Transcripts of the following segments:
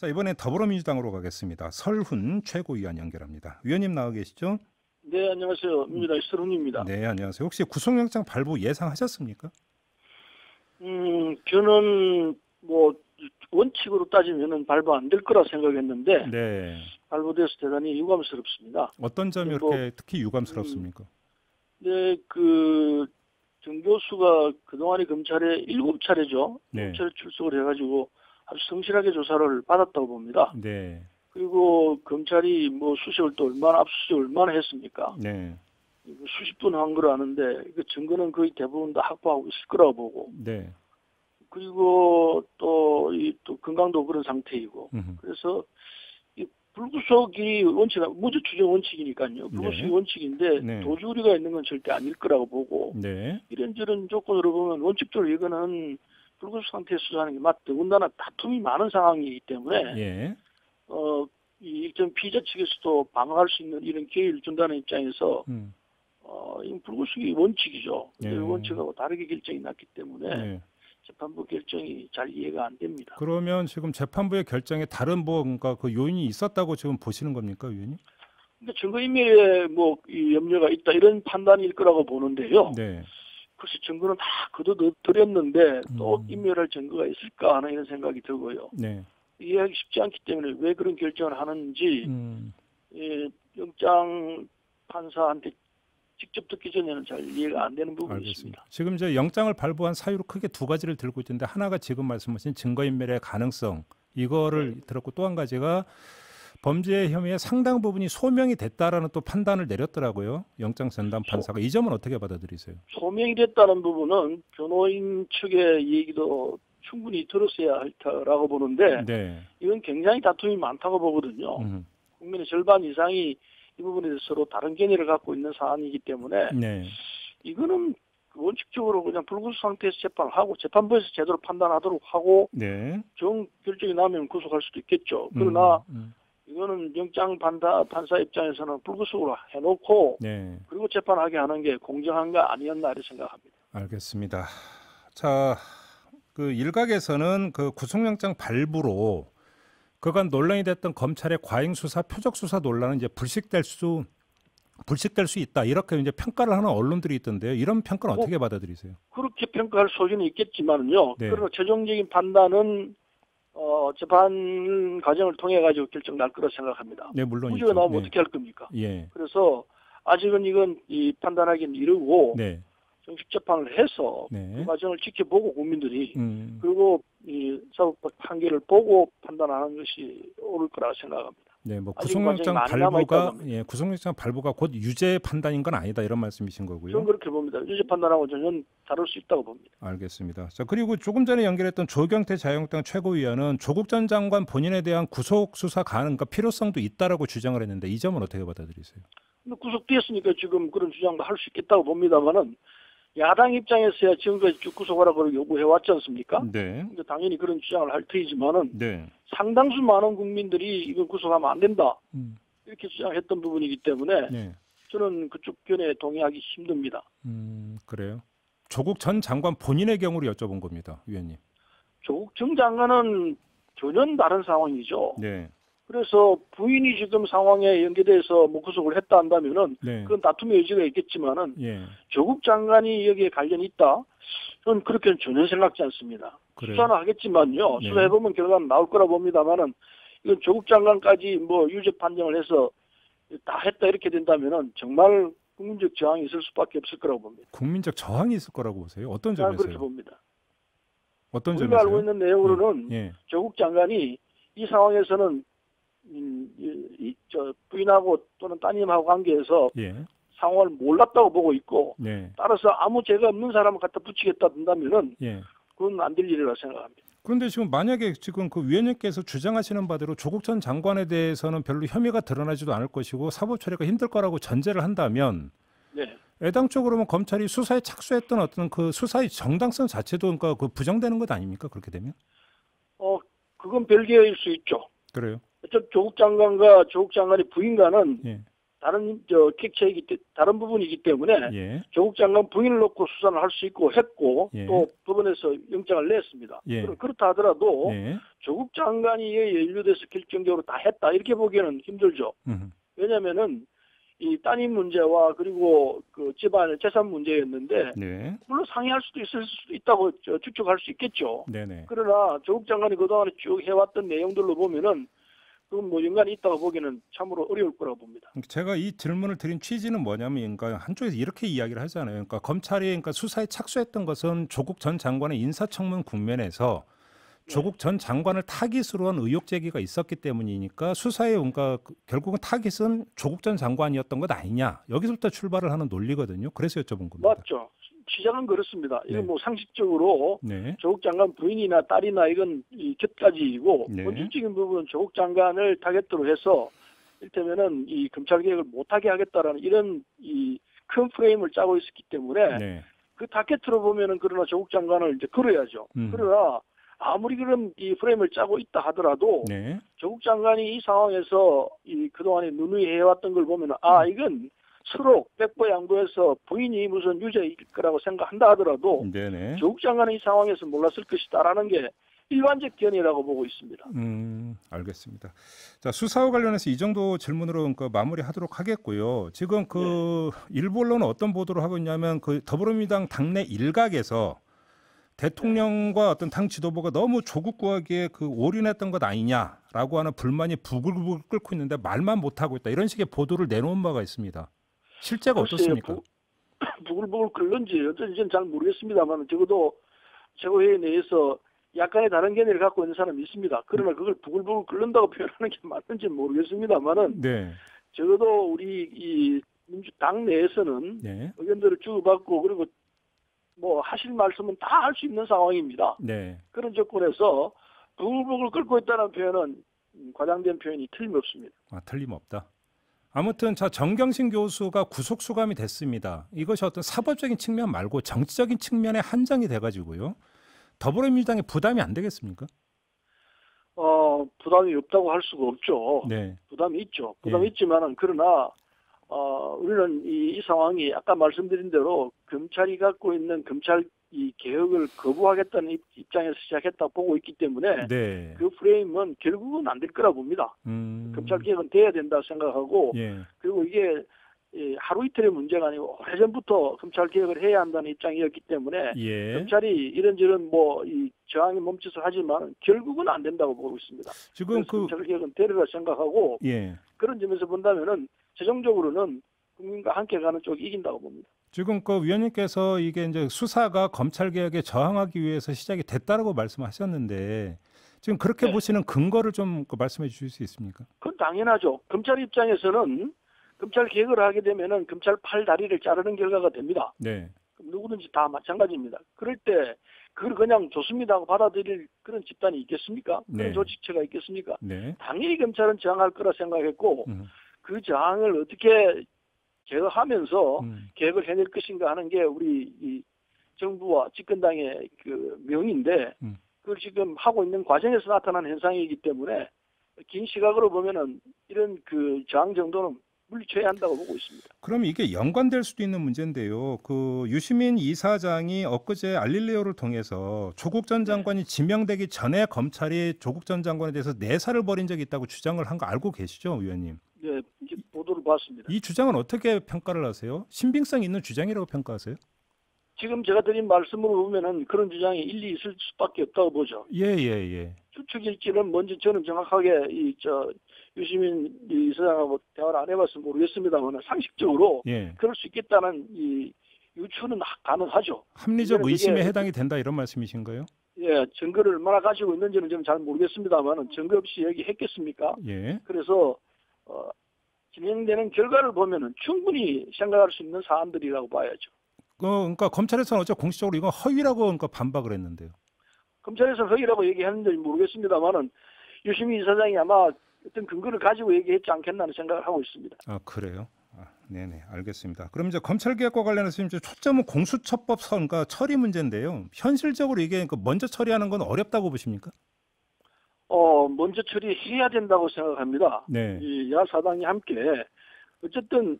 자, 이번엔 더불어민주당으로 가겠습니다. 설훈 최고위원 연결합니다. 위원님 나와 계시죠? 네, 안녕하세요. 민주당 이설훈입니다. 네, 안녕하세요. 혹시 구속영장 발부 예상하셨습니까? 저는 뭐 원칙으로 따지면은 발부 안 될 거라 생각했는데 네. 발부돼서 대단히 유감스럽습니다. 어떤 점이 뭐, 이렇게 특히 유감스럽습니까? 네, 정 교수가 그동안에 검찰에 7차례죠. 네. 7차례 출석을 해가지고 아주 성실하게 조사를 받았다고 봅니다. 네. 그리고 검찰이 뭐 수색을 또 압수수색을 얼마나 했습니까? 네. 수십 분 한 거로 아는데 그 증거는 거의 대부분 다 확보하고 있을 거라고 보고. 네. 그리고 또 건강도 그런 상태이고. 그래서 이 불구속이 무죄 추정 원칙이니까요. 불구속이 네. 원칙인데 네. 도주우리가 있는 건 절대 아닐 거라고 보고. 네. 이런저런 조건으로 보면 원칙적으로 이거는 불구속 상태에 수사하는 게 맞다. 더군다나 다툼이 많은 상황이기 때문에 예. 좀 피의자 측에서도 방어할 수 있는 이런 기회를 준다는 입장에서 이 불구속이 원칙이죠. 예. 원칙하고 다르게 결정이 났기 때문에 네. 재판부 결정이 잘 이해가 안 됩니다. 그러면 지금 재판부의 결정에 다른 뭔가 그 요인이 있었다고 지금 보시는 겁니까, 위원님? 근데 증거인멸에 이 염려가 있다 이런 판단일 거라고 보는데요. 네. 글쎄 증거는 다 거둬들였는데 또 인멸할 증거가 있을까 하는 이런 생각이 들고요. 네. 이해하기 쉽지 않기 때문에 왜 그런 결정을 하는지 영장 판사한테 직접 듣기 전에는 잘 이해가 안 되는 부분이 있습니다. 지금 이제 영장을 발부한 사유로 크게 두 가지를 들고 있는데 하나가 지금 말씀하신 증거인멸의 가능성 이거를 들었고 또 한 가지가 범죄 혐의의 상당 부분이 소명이 됐다라는 또 판단을 내렸더라고요. 영장 전담 판사가. 이 점은 어떻게 받아들이세요? 소명이 됐다는 부분은 변호인 측의 얘기도 충분히 들었어야 할 거라고 보는데 네. 이건 굉장히 다툼이 많다고 보거든요. 국민의 절반 이상이 이 부분에 대해서 서로 다른 견해를 갖고 있는 사안이기 때문에 네. 이거는 원칙적으로 그냥 불구속 상태에서 재판을 하고 재판부에서 제대로 판단하도록 하고 네. 정 결정이 나면 구속할 수도 있겠죠. 그러나 이거는 영장 판사 입장에서는 불구속으로 해놓고 네. 그리고 재판하게 하는 게 공정한 거 아니었나 이렇게 생각합니다. 알겠습니다. 자, 그 일각에서는 그 구속영장 발부로 그간 논란이 됐던 검찰의 과잉 수사, 표적 수사 논란은 이제 불식될 수 있다 이렇게 이제 평가를 하는 언론들이 있던데요. 이런 평가는 어떻게 받아들이세요? 그렇게 평가할 소지는 있겠지만요. 네. 그러나 최종적인 판단은 재판 과정을 통해 가지고 결정 날 거라 생각합니다. 네, 물론 무죄가 나오면 네. 어떻게 할 겁니까? 예. 그래서 아직은 이건 판단하기는 이르고 네. 정식 재판을 해서 네. 그 과정을 지켜보고 국민들이 그리고 이 사법적 판결을 보고 판단하는 것이 옳을 거라고 생각합니다. 네, 뭐 구속영장 발부가 곧 유죄 판단인 건 아니다 이런 말씀이신 거고요. 저는 그렇게 봅니다. 유죄 판단하고 전혀 다를 수 있다고 봅니다. 알겠습니다. 자, 그리고 조금 전에 연결했던 조경태 자유한국당 최고위원은 조국 전 장관 본인에 대한 구속 수사 가능과 필요성도 있다라고 주장을 했는데 이 점은 어떻게 받아들이세요? 근데 구속됐으니까 지금 그런 주장도 할 수 있겠다고 봅니다만은 야당 입장에서야 지금까지 쭉 구속하라고 요구해 왔지 않습니까? 네. 근데 당연히 그런 주장을 할 테이지만은 네. 상당수 많은 국민들이 이건 구속하면 안 된다 이렇게 주장했던 부분이기 때문에 네. 저는 그쪽 견해에 동의하기 힘듭니다. 그래요. 조국 전 장관 본인의 경우를 여쭤본 겁니다, 위원님. 조국 전 장관은 전혀 다른 상황이죠. 네. 그래서 부인이 지금 상황에 연계돼서 구속을 했다 한다면은 네. 그건 다툼의 여지가 있겠지만은 예. 조국 장관이 여기에 관련이 있다. 저는 그렇게는 전혀 생각지 않습니다. 그래요? 수사는 하겠지만요. 네. 수사해보면 결과는 나올 거라 봅니다만은 이건 조국 장관까지 유죄 판정을 해서 다 했다 이렇게 된다면은 정말 국민적 저항이 있을 수밖에 없을 거라고 봅니다. 국민적 저항이 있을 거라고 보세요. 어떤 저는 점에서요? 그렇게 봅니다. 어떤 우리가 점에서요? 알고 있는 내용으로는 예. 조국 장관이 이 상황에서는 부인하고 또는 따님하고 관계에서 예. 상황을 몰랐다고 보고 있고 네. 따라서 아무 죄가 없는 사람을 갖다 붙이겠다 든다면은 예. 그건 안 될 일이라고 생각합니다. 그런데 지금 만약에 지금 그 위원님께서 주장하시는 바대로 조국 전 장관에 대해서는 별로 혐의가 드러나지도 않을 것이고 사법 처리가 힘들 거라고 전제를 한다면 네. 애당적으로는 검찰이 수사에 착수했던 어떤 그 수사의 정당성 자체도 그러니까 그 부정되는 것 아닙니까? 그렇게 되면? 그건 별개일 수 있죠. 그래요. 조국 장관과 조국 장관의 부인과는 예. 다른 다른 부분이기 때문에 예. 조국 장관 부인을 놓고 수사를 할 수 있고 했고 예. 또 법원에서 영장을 냈습니다. 예. 그렇다 하더라도 예. 조국 장관이 연루돼서 결정적으로 다 했다 이렇게 보기에는 힘들죠. 왜냐하면은 이 따님 문제와 그리고 그 집안의 재산 문제였는데 네. 물론 상의할 수도 있을 수도 있다고 추측할 수 있겠죠. 네네. 그러나 조국 장관이 그동안에 쭉 해왔던 내용들로 보면은 그건 뭐 연관이 있다고 보기는 참으로 어려울 거라고 봅니다. 제가 이 질문을 드린 취지는 뭐냐면, 그러니까 한쪽에서 이렇게 이야기를 하잖아요. 그러니까 검찰이 그러니까 수사에 착수했던 것은 조국 전 장관의 인사청문 국면에서 조국 전 장관을 타깃으로 한 의혹 제기가 있었기 때문이니까 수사에 그러니까 결국은 타깃은 조국 전 장관이었던 것 아니냐. 여기서부터 출발을 하는 논리거든요. 그래서 여쭤본 겁니다. 맞죠. 시작은 그렇습니다. 이건 네. 뭐 상식적으로 네. 조국 장관 부인이나 딸이나 이건 이 곁가지이고 네. 본질적인 부분은 조국 장관을 타겟으로 해서 이를테면은 이 검찰 개혁을 못하게 하겠다라는 이런 이 큰 프레임을 짜고 있었기 때문에 네. 그 타겟으로 보면은 그러나 조국 장관을 이제 걸어야죠. 그러나 아무리 그런 이 프레임을 짜고 있다 하더라도 네. 조국 장관이 이 상황에서 이 그동안에 누누이 해왔던 걸 보면은 이건 서로 백보양보해서 부인이 무슨 유죄일 거라고 생각한다 하더라도 네네. 조국 장관은 이 상황에서 몰랐을 것이다라는 게 일반적 견해라고 보고 있습니다. 알겠습니다. 자, 수사와 관련해서 이 정도 질문으로 그러니까 마무리하도록 하겠고요. 지금 그 일부 언론은 어떤 보도를 하고 있냐면 그 더불어민주당 당내 일각에서 대통령과 어떤 당 지도부가 너무 조국 구하기에 그 올인했던 것 아니냐라고 하는 불만이 부글부글 끓고 있는데 말만 못하고 있다. 이런 식의 보도를 내놓은 바가 있습니다. 실제가 어떻습니까? 부글부글 끓는지 어쩐지는 잘 모르겠습니다만 적어도 최고회의 내에서 약간의 다른 견해를 갖고 있는 사람이 있습니다. 그러나 그걸 부글부글 끓는다고 표현하는 게 맞는지 모르겠습니다만은 네. 적어도 우리 이 민주당 내에서는 네. 의견들을 주고받고 그리고 뭐 하실 말씀은 다 할 수 있는 상황입니다. 네. 그런 조건에서 부글부글 끓고 있다는 표현은 과장된 표현이 틀림없습니다. 틀림없다. 아무튼 정경심 교수가 구속 수감이 됐습니다. 이것이 어떤 사법적인 측면 말고 정치적인 측면에 한정이 돼가지고요. 더불어민주당에 부담이 안 되겠습니까? 부담이 없다고 할 수가 없죠. 네. 부담이 있죠. 부담이 있지만은 그러나 우리는 이 상황이 아까 말씀드린 대로 검찰이 갖고 있는 검찰 이 개혁을 거부하겠다는 입장에서 시작했다 보고 있기 때문에 네. 그 프레임은 결국은 안 될 거라 봅니다. 검찰 개혁은 돼야 된다 생각하고 그리고 이게 하루 이틀의 문제가 아니고 오래전부터 검찰 개혁을 해야 한다는 입장이었기 때문에 검찰이 이런저런 뭐 이 저항의 몸짓을 하지만 결국은 안 된다고 보고 있습니다. 지금 검찰 개혁은 되리라 생각하고 그런 점에서 본다면은 최종적으로는 국민과 함께 가는 쪽이 이긴다고 봅니다. 지금 그 위원님께서 이게 이제 수사가 검찰 개혁에 저항하기 위해서 시작이 됐다라고 말씀하셨는데 지금 그렇게 보시는 근거를 좀 말씀해 주실 수 있습니까? 그건 당연하죠. 검찰 입장에서는 검찰 개혁을 하게 되면은 검찰 팔 다리를 자르는 결과가 됩니다. 네. 누구든지 다 마찬가지입니다. 그럴 때 그걸 그냥 좋습니다 하고 받아들일 그런 집단이 있겠습니까? 그런 조직체가 있겠습니까? 당연히 검찰은 저항할 거라 생각했고 그 저항을 어떻게 제어하면서 개혁을 해낼 것인가 하는 게 우리 이 정부와 집권당의 그 명인데 그걸 지금 하고 있는 과정에서 나타난 현상이기 때문에 긴 시각으로 보면은 이런 그 저항 정도는 물리쳐야 한다고 보고 있습니다. 그럼 이게 연관될 수도 있는 문제인데요. 그 유시민 이사장이 엊그제 알릴레오를 통해서 조국 전 장관이 지명되기 전에 검찰이 조국 전 장관에 대해서 내사를 벌인 적이 있다고 주장을 한 거 알고 계시죠, 의원님? 네, 보도를 봤습니다. 이 주장은 어떻게 평가를 하세요? 신빙성 있는 주장이라고 평가하세요? 지금 제가 드린 말씀으로 보면은 그런 주장이 일리 있을 수밖에 없다고 보죠. 추측일지는 뭔지 저는 정확하게 유시민 이사장하고 대화를 안 해봐서 모르겠습니다만 상식적으로 그럴 수 있겠다는 이 유추는 가능하죠. 합리적 의심에 해당이 된다 이런 말씀이신가요? 증거를 얼마나 가지고 있는지는 저는 잘 모르겠습니다만 증거 없이 얘기했겠습니까? 그래서 진행되는 결과를 보면은 충분히 생각할 수 있는 사안들이라고 봐야죠. 그러니까 검찰에서는 어째 공식적으로 이건 허위라고 그러니까 반박을 했는데요. 검찰에서 허위라고 얘기했는지 모르겠습니다만은 유시민 이사장이 아마 어떤 근거를 가지고 얘기했지 않겠나는 생각을 하고 있습니다. 그래요? 네네, 알겠습니다. 그럼 이제 검찰 개혁과 관련해서 이제 초점은 공수처법 그러니까 처리 문제인데요. 현실적으로 이게 먼저 처리하는 건 어렵다고 보십니까? 먼저 처리해야 된다고 생각합니다. 이 야사당이 함께 어쨌든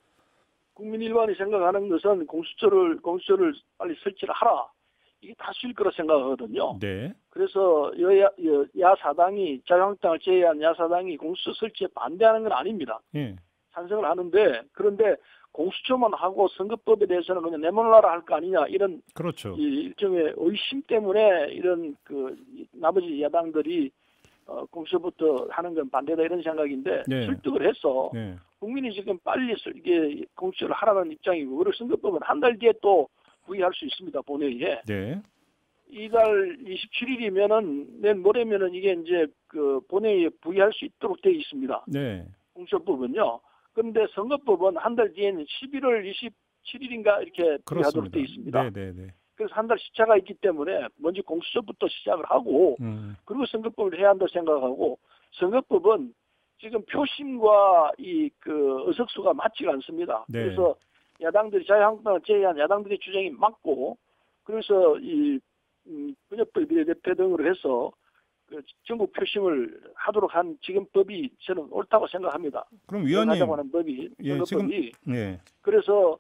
국민 일반이 생각하는 것은 공수처를 빨리 설치를 하라. 이게 다수일 거라 생각하거든요. 네. 그래서 야사당이 자유한국당을 제외한 야사당이 공수처 설치에 반대하는 건 아닙니다. 예. 찬성을 하는데 그런데 공수처만 하고 선거법에 대해서는 그냥 내몰라라 할 거 아니냐 이런 그렇죠. 일종의 의심 때문에 이런 나머지 야당들이 공수처부터 하는 건 반대다 이런 생각인데 네. 설득을 해서 네. 국민이 지금 빨리 이게 공수처를 하라는 입장이고 그리고 선거법은 한 달 뒤에 또 부의할 수 있습니다. 본회의에. 네. 이달 27일이면은 내일 모레면은 이게 이제 본회의에 부의할 수 있도록 되어 있습니다. 네. 공수처법은요. 그런데 선거법은 한 달 뒤에는 11월 27일인가 이렇게 부의하도록 되어 있습니다. 네. 그래서 한 달 시차가 있기 때문에 먼저 공수처부터 시작을 하고 그리고 선거법을 해야 한다고 생각하고 선거법은 지금 표심과 의석수가 맞지가 않습니다. 네. 그래서 야당들이 자유한국당을 제외한 야당들의 주장이 맞고 그래서 분여법 비례대표 등으로 해서 전국 표심을 하도록 한 지금 법이 저는 옳다고 생각합니다. 그럼 위원님 하자고 하는 법이 선거법이 그래서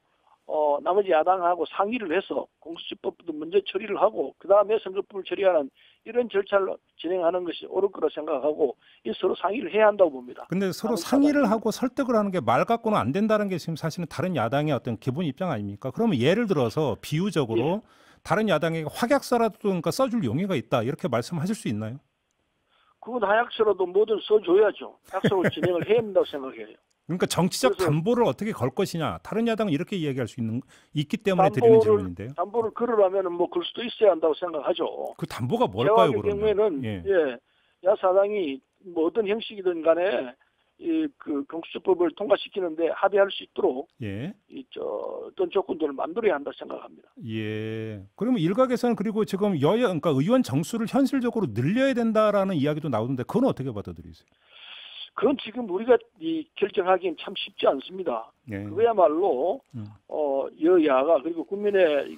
나머지 야당하고 상의를 해서 공수처법도 먼저 처리를 하고 그 다음에 선거법을 처리하는 이런 절차를 진행하는 것이 옳을 거라 생각하고 서로 상의를 해야 한다고 봅니다. 그런데 서로 상의를 하고 설득을 하는 게 말 갖고는 안 된다는 게 지금 사실은 다른 야당의 어떤 기본 입장 아닙니까? 그러면 예를 들어서 비유적으로 다른 야당에게 확약서라도 그러니까 써줄 용의가 있다 이렇게 말씀하실 수 있나요? 그건 하약서라도 뭐든 써줘야죠. 약속을 진행을 해야 한다고 생각해요. 그러니까 정치적 담보를 어떻게 걸 것이냐. 다른 야당은 이렇게 이야기할 수 있기 때문에 드리는 질문인데요. 담보를 걸으려면 걸 수도 있어야 한다고 생각하죠. 그 담보가 뭘까요? 그러면? 경우에는 야사당이 어떤 형식이든 간에 공수처법을 통과시키는데 합의할 수 있도록 어떤 조건들을 만들어야 한다 생각합니다. 예. 그러면 일각에서는 그리고 지금 그러니까 의원 정수를 현실적으로 늘려야 된다라는 이야기도 나오는데 그건 어떻게 받아들이세요? 그건 지금 우리가 결정하기엔 참 쉽지 않습니다. 그야말로 여야가 그리고 국민의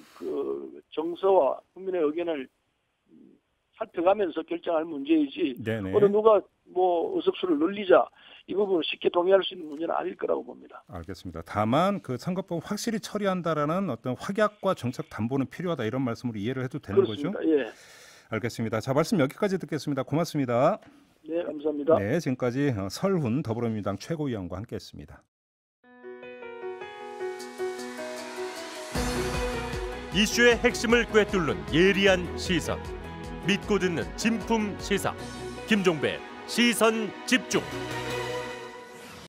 정서와 국민의 의견을 살펴가면서 결정할 문제이지 어느 누가 의석수를 늘리자 이 부분은 쉽게 동의할 수 있는 문제는 아닐 거라고 봅니다. 알겠습니다. 다만 확실히 처리한다라는 어떤 확약과 정책 담보는 필요하다 이런 말씀으로 이해를 해도 되는 그렇습니다. 거죠? 예. 알겠습니다. 자, 말씀 여기까지 듣겠습니다. 고맙습니다. 네, 감사합니다. 네, 지금까지 설훈 더불어민주당 최고위원과 함께했습니다. 이슈의 핵심을 꿰뚫는 예리한 시선, 믿고 듣는 진품 시사, 김종배 시선 집중.